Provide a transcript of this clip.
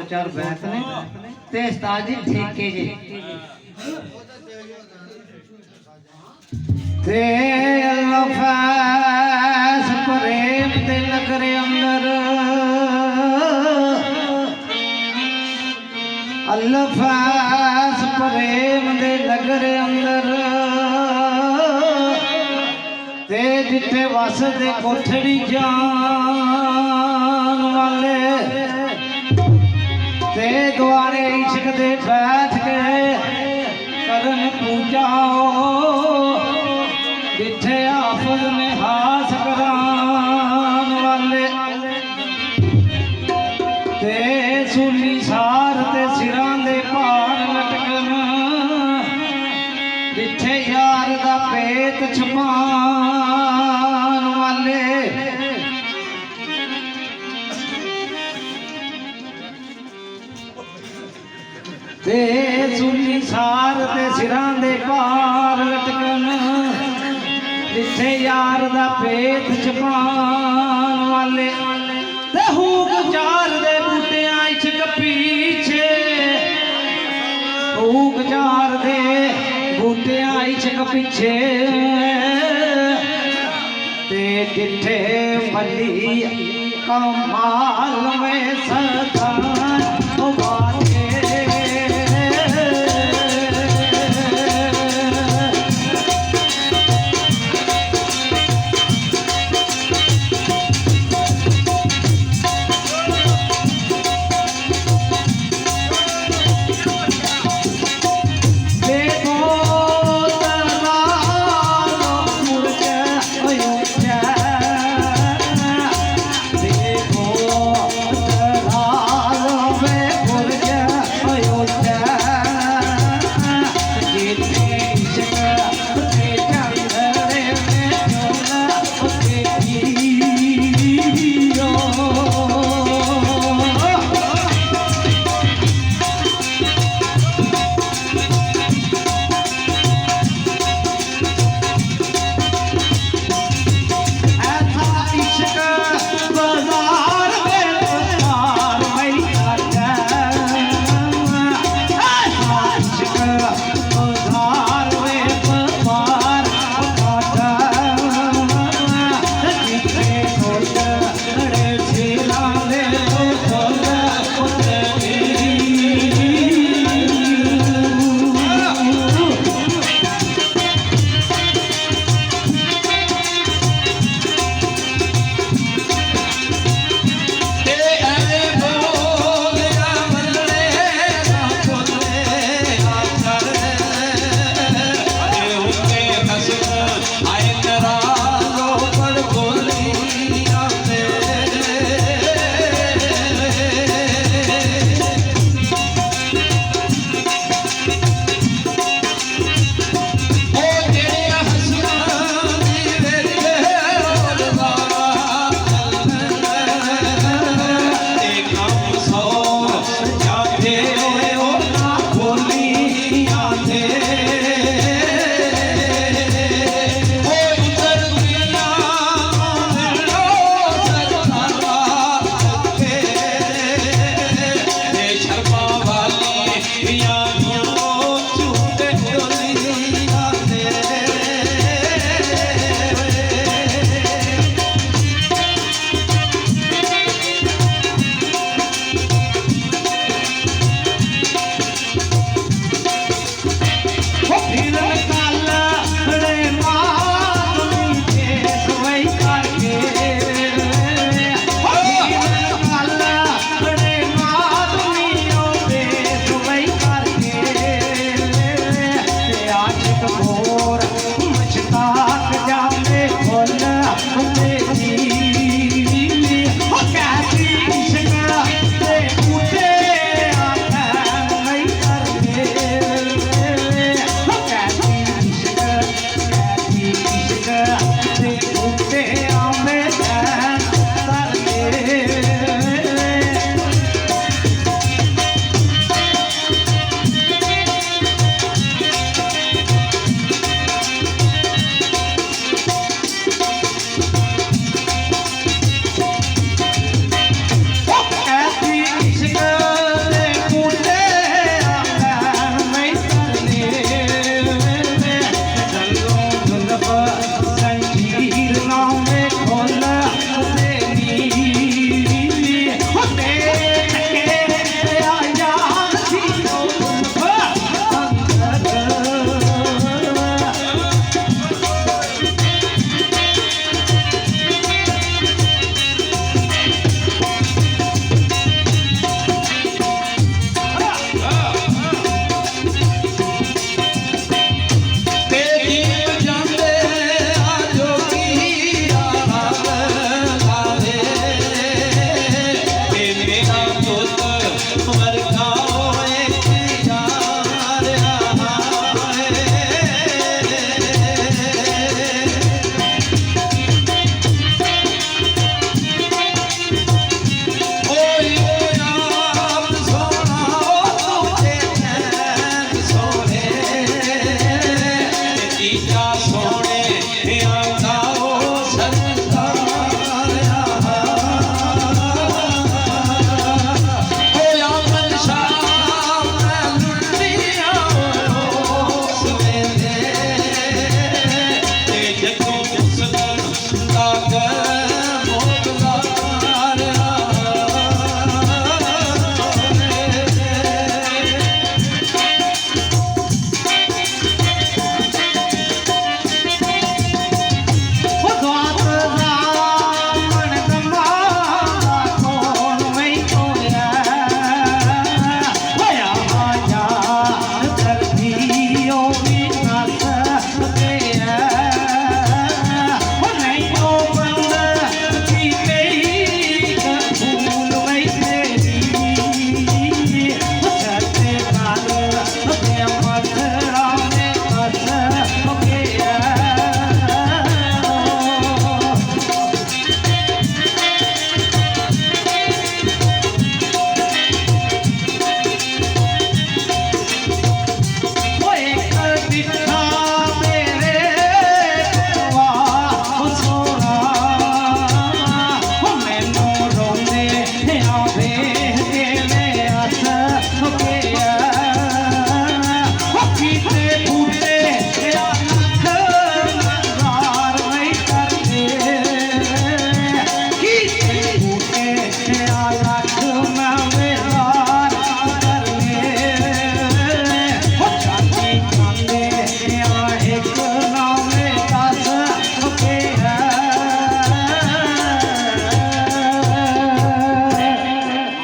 चार बैत ने ते उस्ताद जी ठेके जे ते अल्फास प्रेम ते नगरे अंदर अल्फास प्रेम दे नगरे अंदर ते जिथे वसदे कोठड़ी जान वाले ते द्वारे इश्क दे बैठ के करन पूजा जिथे आफत में हास करान वाले ते सुनी सार ते सिरां दे भार लटकन जिथे यार दा पेत छुपान वाले ते सुनी सार ते सिरां दे भार लटकन जिथे यार दा पेत छुपान वाले ते हूक चार दे बूटियां इश्क पीछे हूक चार दे बूटियां इश्क पीछे ते जिथे मली कमाल में सच